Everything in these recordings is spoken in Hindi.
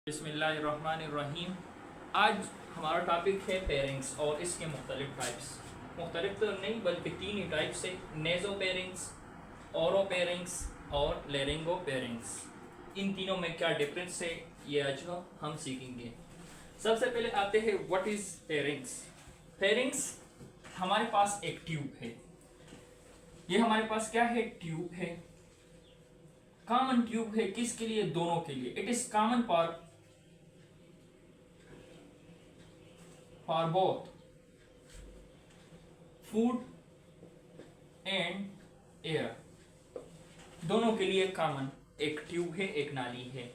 बिस्मिल्लाहिर्रहमानिर्रहीम। आज हमारा टॉपिक है पेयरिंग्स और इसके मुख्तलिफ टाइप्स। मुख्तलिफ तो नहीं बल्कि तीन ही टाइप्स है, नेज़ो पेयरिंग्स, ओरो पेयरिंग्स और लेरिंगो पेयरिंग्स। इन तीनों में क्या डिफरेंस है ये आज हम सीखेंगे। सबसे पहले आते हैं व्हाट इज़ पेयरिंग्स। पेयरिंग्स हमारे पास एक ट्यूब है, ये हमारे पास क्या है, ट्यूब है, कॉमन ट्यूब है। किसके लिए? दोनों के लिए। It is common for both food and air, दोनों के लिए कॉमन एक ट्यूब है, एक नाली है।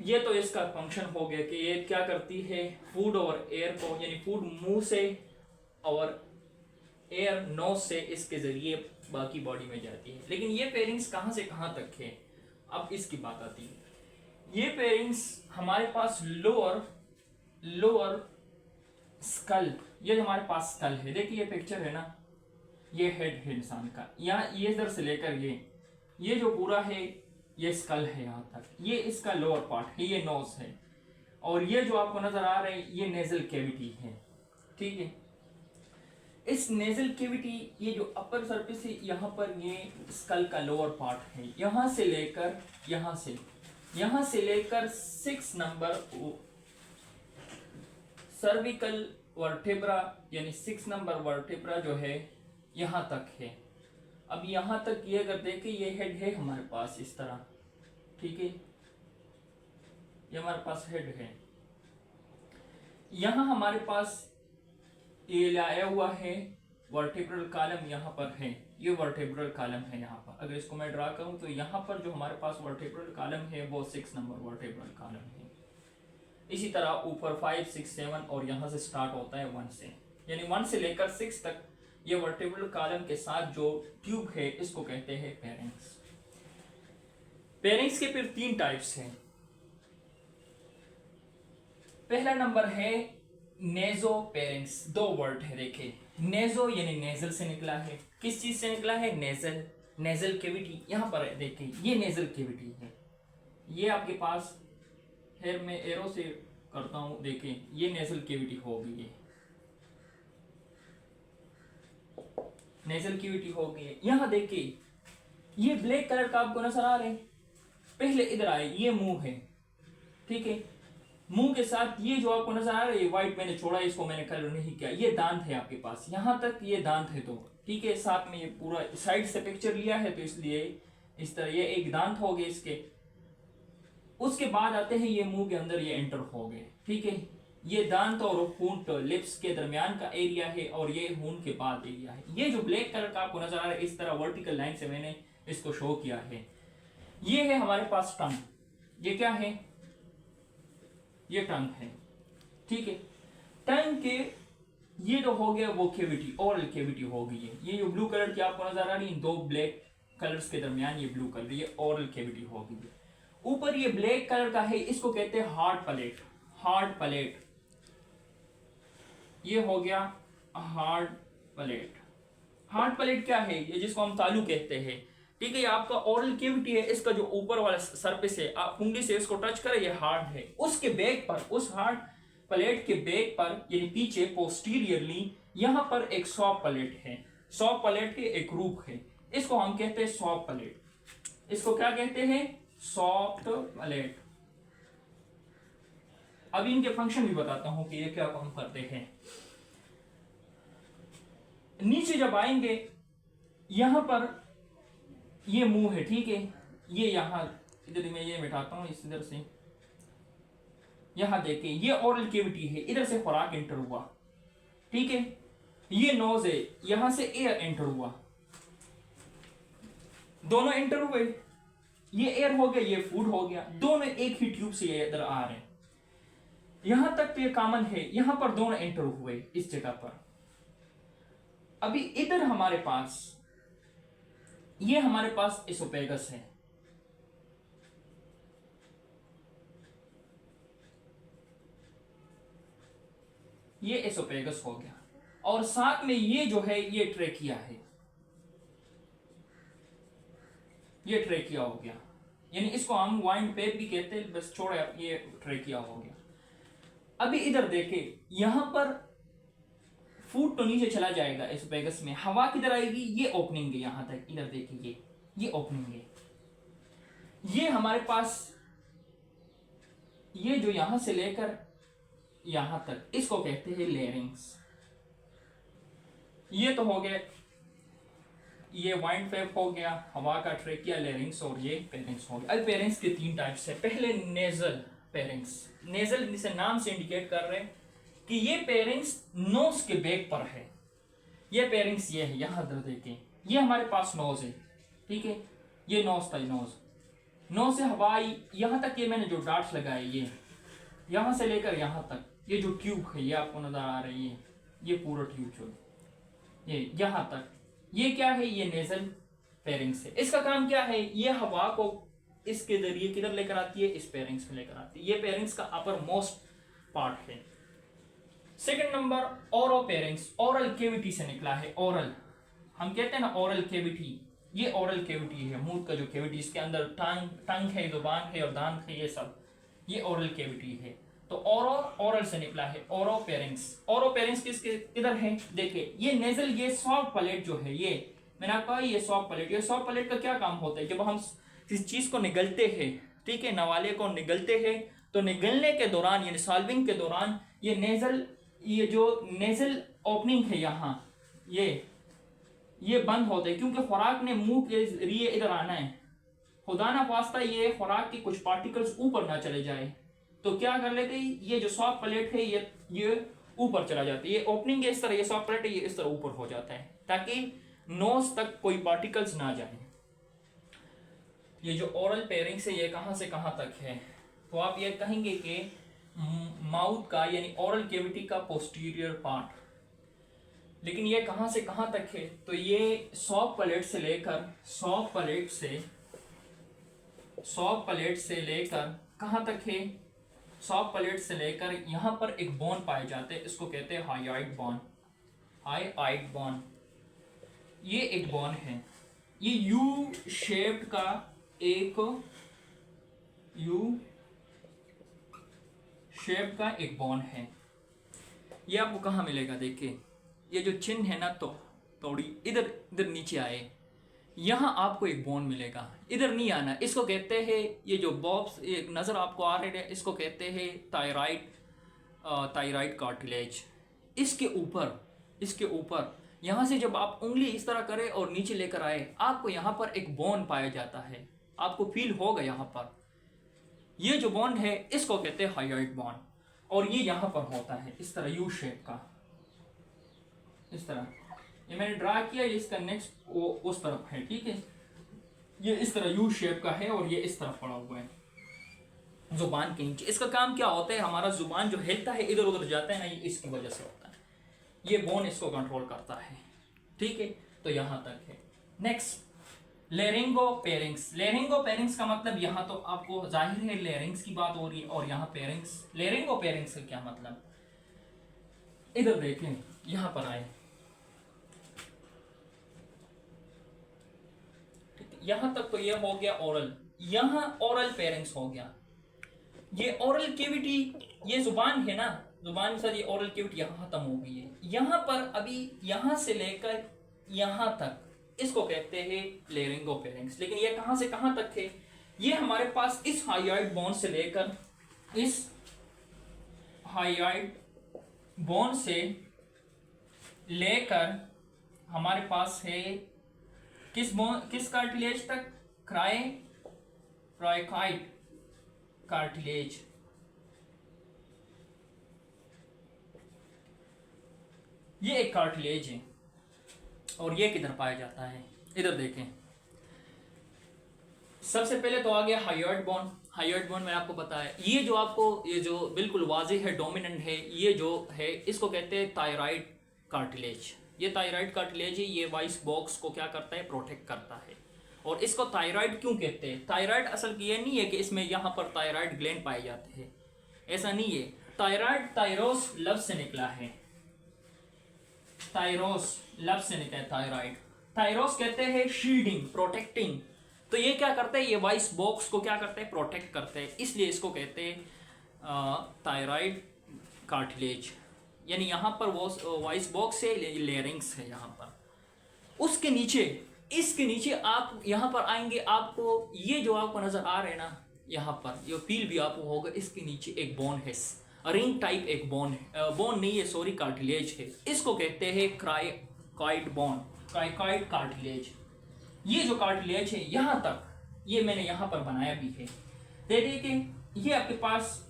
ये तो इसका फंक्शन हो गया कि ये क्या करती है, फूड और एयर को, यानी फूड मुंह से और एयर नोज से, इसके जरिए बाकी बॉडी में जाती है। लेकिन ये पेयरिंग्स कहां से कहां तक है, अब इसकी बात आती है। ये पेयरिंग्स हमारे पास लोअर स्कल, ये हमारे पास स्कल है, देखिए ये पिक्चर है ना, ये हेड है इंसान का, यहाँ ये इधर से लेकर ये जो पूरा है ये स्कल है यहाँ तक, ये इसका लोअर पार्ट है, ये नोज है, और ये जो आपको नजर आ रहा है ये नेजल कैविटी है। ठीक है, इस नेजल कैविटी, ये जो अपर सरफेस है, यहाँ पर ये स्कल का लोअर पार्ट है, यहाँ से लेकर 6 नंबर सर्विकल वर्टेब्रा, यानी 6 नंबर वर्टेब्रा जो है यहाँ तक है। अब यहाँ तक ये अगर देखें, ये हेड है हमारे पास इस तरह, ठीक है, ये हमारे पास हेड है। यहाँ हमारे पास ये लाया हुआ है वर्टेब्रल कॉलम, यहाँ पर है, ये वर्टेब्रल कॉलम है यहाँ पर। अगर इसको मैं ड्रा करूँ तो यहाँ पर जो हमारे पास वर्टेब्रल कॉलम है वो 6 नंबर वर्टेब्रल कॉलम है। इसी तरह ऊपर 5, 6, 7 और यहाँ से स्टार्ट होता है 1 से, यानी 1 से लेकर 6 तक ये वर्टेब्रल कॉलम के साथ जो ट्यूब है इसको कहते हैं पेयरिंग्स। पेयरिंग्स के फिर 3 टाइप्स हैं। पहला नंबर है नेजो पेयरिंग्स, 2 वर्ड है, देखिए नेजो यानी नेजल से निकला है। किस चीज से निकला है? Nasal cavity. यहाँ पर देखिए ये नेजल कैविटी है, ये आपके पास है, मैं एरो से करता हूं, देखिए ये नेजल कैविटी हो गई है, नेजल कैविटी हो गई है। यहाँ देखिए ये ब्लैक कलर का आपको नजर आ रहे हैं, पहले इधर आए, ये मुंह है, ठीक है, मुंह के साथ ये जो आपको नजर आ रहा है ये व्हाइट मैंने छोड़ा, इसको मैंने कलर नहीं किया, ये दांत है आपके पास, यहां तक ये दांत है, तो ठीक है, साथ में ये पूरा साइड से पिक्चर लिया है तो इसलिए इस तरह ये एक दांत हो गए इसके। उसके बाद आते हैं ये मुंह के अंदर ये एंटर हो गए, ठीक है, ये दांत और होंठ लिप्स के दरमियान का एरिया है और ये होंठ के बाद एरिया है। ये जो ब्लैक कलर का आपको नजर आ रहा है इस तरह वर्टिकल लाइन से मैंने इसको शो किया है, ये है हमारे पास टंग, ये क्या है, ये टंग है, ठीक है। टंग के ये जो हो गया वो कैविटी, ओरल कैविटी हो गई है। ये जो ब्लू कलर की आपको नजर आ रही है, 2 ब्लैक कलर्स के दरमियान ये ब्लू कलर, ये ओरल कैविटी हो गई है। ऊपर ये ब्लैक कलर का है, इसको कहते हैं हार्ड पैलेट, ये हो गया हार्ड पैलेट क्या है? ये जिसको हम तालू कहते हैं, ठीक है, ये आपका ओरल कैविटी है, इसका जो ऊपर वाला सरफेस है, आप उंगली से इसको टच करें ये हार्ड है। उसके बैक पर, उस हार्ड पैलेट के बैक पर यानी पीछे पोस्टीरियरली यहाँ पर एक सॉफ्ट पैलेट है, सॉफ्ट पैलेट के एक रूप है, इसको हम कहते हैं सॉफ्ट पैलेट। इसको क्या कहते हैं? Soft palate. अब इनके फंक्शन भी बताता हूं कि ये क्या काम करते हैं। नीचे जब आएंगे यहां पर ये मुंह है, ठीक है, ये यहां इधर मैं ये मिटाता हूं इस इधर से, यहां देखिए ये ओरल कैविटी है, इधर से खुराक एंटर हुआ, ठीक है, ये नोज है, यहां से एयर एंटर हुआ, दोनों एंटर हुए, ये एयर हो गया, ये फूड हो गया, दोनों एक ही ट्यूब से ये इधर आ रहे हैं। यहां तक तो ये कॉमन है, यहां पर दोनों एंटर हुए इस जगह पर। अभी इधर हमारे पास एसोफेगस है, ये एसोफेगस हो गया, और साथ में ये जो है ये ट्रेकिया है, ये ट्रेकिया हो गया। यानी इसको हम वाइंड पेप भी कहते हैं, बस छोड़े ये ट्रेकिया हो गया। अभी इधर देखे, यहां पर फूड तो नीचे चला जाएगा एसोफेगस में, हवा किधर आएगी, ये ओपनिंग है यहां तक, इधर देखिए ये ओपनिंग है। ये हमारे पास ये जो यहां से लेकर यहां तक इसको कहते हैं लेरिंग्स। ये तो हो गया, ये वाइंड पेप हो गया, हवा का ट्रेकिया, लेरिंग्स और ये पेरिंग्स हो गया। अब पेरिंग्स के 3 टाइप्स है। पहले नेजल पेरिंग्स, नेजल जिसे नाम से इंडिकेट कर रहे हैं कि ये पेरिंग्स नोज के बैक पर है। ये पेरिंग्स ये है, यहां दर देखें, ये हमारे पास नोज है, ठीक है, ये नोज था, नोज से हवा आई यहां तक। ये मैंने जो डॉट्स लगाए, ये यहां से लेकर यहां तक, ये जो ट्यूब है ये आपको नजर आ रही है, ये पूरा ट्यूब जो ये यहां तक, ये क्या है, ये नेजल पेरिंग्स है। इसका काम क्या है, ये हवा को इसके जरिए किधर लेकर आती है, इस पेरिंग्स में लेकर आती है। ये पेरिंग्स का अपर मोस्ट पार्ट है। सेकंड नंबर ओरोपेरिंग्स, ओरल केविटी से निकला है। ओरल हम कहते हैं ना, ओरल केविटी, ये ओरल केविटी है, मुंह का जो केविटी, इसके अंदर टंग है, जुबान है और दांत है, ये सब ये ओरल केविटी है। तो ओरल से निकला है ओरोपेरिंग्स। ओरोपेरिंग्स किसके इधर है, देखिए ये नेजल, ये सॉफ्ट पैलेट जो है, ये मैंने आपको कहा ये सॉफ्ट पैलेट, ये सॉफ्ट पैलेट का क्या काम होता है, जब हम किसी चीज को निगलते हैं, ठीक है, नवाले को निगलते हैं, तो निगलने के दौरान यानी सॉल्विंग के दौरान ये नेजल, ये जो नेजल ओपनिंग है यहाँ, ये बंद होते हैं, क्योंकि खुराक ने मुंह के जरिए इधर आना है। खुदा ना वास्ता ये खुराक के कुछ पार्टिकल्स ऊपर ना चले जाए, तो क्या कर लेते हैं, ये जो सॉफ्ट प्लेट है ये ऊपर चला जाता है। ये ओपनिंग है इस तरह, ये सॉफ्ट प्लेट है, ये इस तरह ऊपर हो जाता है ताकि नोज तक कोई पार्टिकल्स ना जाए। ये जो ओरल पेरिंग्स है, ये कहां से कहां तक है, तो आप ये कहेंगे कि माउथ का यानी ओरल कैविटी का पोस्टीरियर पार्ट। लेकिन ये कहां से कहां तक है, तो ये सॉफ्ट प्लेट से लेकर कहां तक है, सॉफ्ट प्लेट से लेकर यहां पर एक बोन पाए जाते हैं, इसको कहते हैं हाईआइड बोन। ये एक बोन है, ये यू शेप्ड का एक बोन है। ये आपको कहाँ मिलेगा, देखिए ये जो चिन्ह है ना, तो थोड़ी इधर नीचे आए, यहाँ आपको एक बोन मिलेगा, इधर नहीं आना। इसको कहते हैं, ये जो बॉब्स एक नज़र आपको आ रहे हैं, इसको कहते हैं थायराइड कार्टिलेज। इसके ऊपर यहाँ से जब आप उंगली इस तरह करें और नीचे लेकर आए, आपको यहाँ पर एक बोन पाया जाता है, आपको फील होगा यहाँ पर। ये जो बोन है इसको कहते हैं हाईआइड बोन, और ये यहाँ पर होता है इस तरह यू शेप का, इस तरह। ये मैंने ड्रा किया, इसका नेक्स्ट उस तरफ है, ठीक है, ये इस तरह यू शेप का है और ये इस तरफ पड़ा हुआ है जुबान के नीचे। इसका काम क्या होता है, हमारा जुबान जो हिलता है इधर उधर जाता है ना, ये इसकी वजह से होता है, ये बोन इसको कंट्रोल करता है, ठीक है। तो यहां तक है। नेक्स्ट लेरिंगोपेरिंग्स का मतलब, यहां तो आपको जाहिर है लेरिंग्स की बात हो रही है, और यहाँ पेरिंग्स। लेरिंगोपेरिंग्स का क्या मतलब, इधर देखें, यहां पर आए, यहां तक तो ये हो गया ओरल, यहां ओरल पेरिंग्स हो गया। ये ओरल केविटी, ये जुबान है ना, जुबान के साथ ये ओरल केविटी यहां खत्म हो गई है। यहां पर अभी यहां से लेकर यहां तक इसको कहते हैं लेरिंगोपेरिंग्स। लेकिन ये कहां से कहां तक है, ये हमारे पास इस हाईआइड बोन से लेकर इस हाईआइड बोन से लेकर हमारे पास है किस कार्टिलेज तक, क्राइकाइड कार्टिलेज। ये एक कार्टिलेज है, और ये किधर पाया जाता है, इधर देखें। सबसे पहले तो आ गया हाईआइड बोन। हाईआइड बोन में आपको बताया, ये जो बिल्कुल वाज़ेह है, डोमिनेंट है, ये जो है इसको कहते हैं थायराइड कार्टिलेज। ये थायराइड कार्टिलेज है, ये वॉइस बॉक्स को क्या करता है, प्रोटेक्ट करता है। और इसको थायराइड क्यों कहते हैं, थायराइड असल की ये नहीं है कि इसमें यहाँ पर थायराइड ग्लैंड पाए जाते हैं, ऐसा नहीं है। थायराइड थायरोस लफ्ज से निकला है, थायरोस लफ्ज से निकला है थायराइड। थायरोस कहते हैं शील्डिंग, प्रोटेक्टिंग। तो ये क्या करता है, ये वॉइस बॉक्स को क्या करता है, प्रोटेक्ट करता है, इसलिए इसको कहते हैं थायराइड कार्टिलेज। यानी यहाँ पर वो वॉइस बॉक्स है, लेरिंग्स है यहाँ पर। उसके नीचे, इसके नीचे आप यहाँ पर आएंगे, आपको ये जो आपको नजर आ रहे हैं ना, यहाँ पर ये फील भी आपको होगा, इसके नीचे एक बोन है, रिंग टाइप एक बोन है, बोन नहीं है सॉरी, कार्टिलेज है। इसको कहते हैं क्राइकॉइड बोन, क्राइकॉइड कार्टिलेज। ये जो कार्टिलेज है यहाँ तक, ये मैंने यहाँ पर बनाया भी है, देखिए ये आपके पास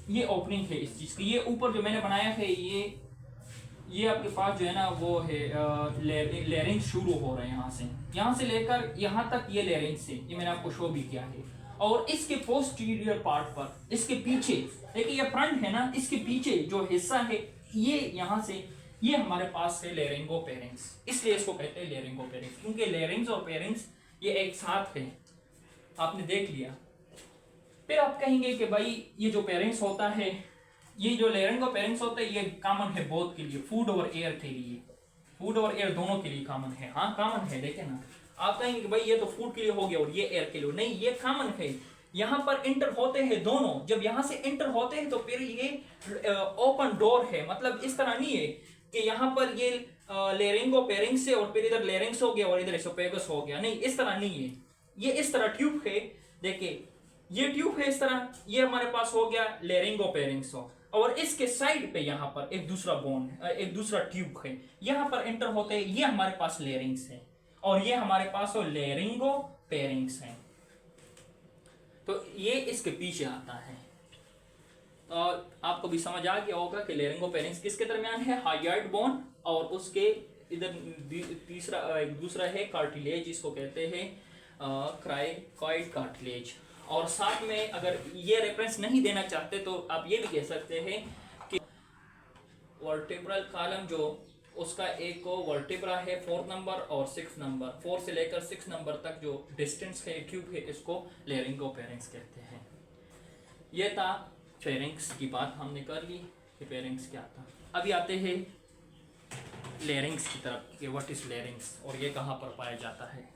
ये ओपनिंग है इस चीज की। ये ऊपर जो मैंने बनाया है, ये आपके पास जो है ना वो है लेरिंग शुरू हो रहे हैं यहाँ से लेकर यहाँ तक, ये लेरिंग से, ये मैंने आपको शो भी किया है। और इसके पोस्टीरियर पार्ट पर, इसके पीछे देखिए, ये फ्रंट है ना, इसके पीछे जो हिस्सा है, ये यहाँ से ये हमारे पास है लेरिंगोपेरिंग्स, इसलिए इसको कहते हैं लेरिंगोपेरिंग्स, क्योंकि लेरिंग्स और पेरिंग्स ये एक साथ है। आपने देख लिया। फिर आप कहेंगे कि भाई ये जो पेरिंग्स होता है, ये जो लेरिंगोपेरिंग्स होता है, ये कॉमन है बोथ के लिए, फूड और एयर के लिए, फूड और एयर दोनों के लिए कॉमन है। हाँ कॉमन है, देखे ना। आप कहेंगे कि भाई ये तो फूड के लिए हो गया और ये एयर के लिए, नहीं, ये कॉमन है। यहाँ पर इंटर होते हैं दोनों, जब यहाँ से इंटर होते हैं तो फिर ये ओपन डोर है, मतलब इस तरह नहीं है कि यहाँ पर ये लेरिंगोपेरिंग्स से और फिर इधर लेरिंग्स हो गया और इधर एसोफेगस हो गया, नहीं, इस तरह नहीं है। ये इस तरह ट्यूब है, देखिए ये ट्यूब है इस तरह, ये हमारे पास हो गया लेरिंगोपेरिंग्स हो, और इसके साइड पे यहाँ पर एक दूसरा बोन, एक दूसरा ट्यूब है, यहाँ पर एंटर होते हैं, ये हमारे पास लेरिंग्स है, और ये हमारे पास लेरिंगोपेरिंग्स है। तो ये इसके पीछे आता है। और आपको भी समझ आ गया होगा कि लेरिंगोपेरिंग्स किसके दरमियान है, हाइयार्ड बोन, और उसके इधर तीसरा एक दूसरा है कार्टिलेज, इसको कहते हैं क्राइकॉइड कार्टिलेज। और साथ में अगर ये रेफरेंस नहीं देना चाहते तो आप ये भी कह सकते हैं कि वर्टिब्रल कॉलम जो उसका एक को वर्टिब्रा है 4 नंबर और 6 नंबर, 4 से लेकर 6 नंबर तक जो डिस्टेंस है, ट्यूब है, इसको लेरिंगोपेरिंग्स कहते हैं। ये था फेरिंग्स की बात हमने कर ली कि फेरिंग्स क्या था। अभी आते हैं लेरिंग्स की तरफ कि व्हाट इज लेरिंग्स और ये कहाँ पर पाया जाता है।